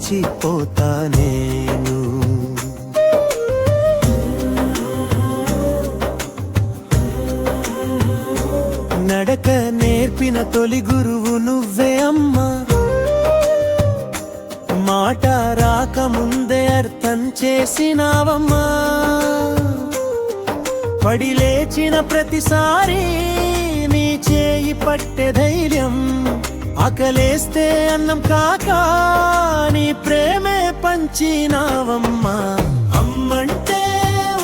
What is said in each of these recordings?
మరిచిపోతా నేను. నడక నేర్పిన తొలి గురువు నువ్వే అమ్మా, మాట రాకముందే అర్థం చేసినావమ్మా. పడి లేచిన ప్రతిసారి నీ చేయి పట్టే ధైర్యం, ఆకలేస్తే అన్నం కాక నీ ప్రేమే పంచినావమ్మా. అమ్మంటే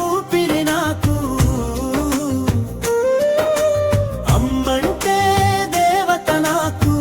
ఊపిరి నాకు, అమ్మంటే దేవత నాకు.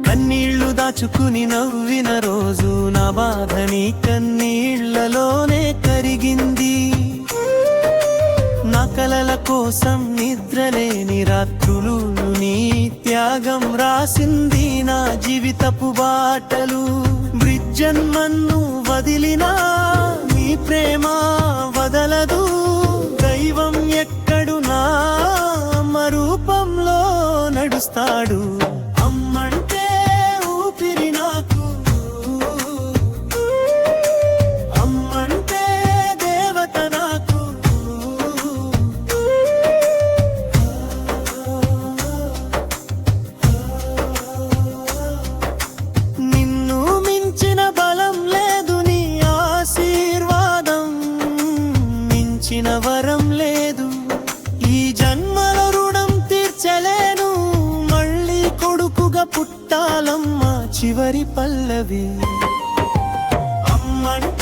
కన్నీళ్లు దాచుకుని నవ్విన రోజు నా బాధ నీ కన్నీళ్లలోనే కరిగింది. నా కలల కోసం నిద్రలేని రాత్రులు నీ త్యాగం రాసింది నా జీవితపు బాటలు. బ్రిడ్జన్మన్ను వదిలినా నీ ప్రేమ వదలదు. దైవం ఎక్కడు నా రూపంలో నడుస్తాడు. అమ్మంటే ఊపిరి నాకు, అమ్మంటే దేవత నాకు. నిన్ను మించిన బలం లేదు, నీ ఆశీర్వాదం మించిన వరం లేదు. ఈ జన్మల రుణం తీర్చలేను, మళ్ళీ కొడుకుగా పుట్టాలమ్మా చివరి పల్లవి. అమ్మంటే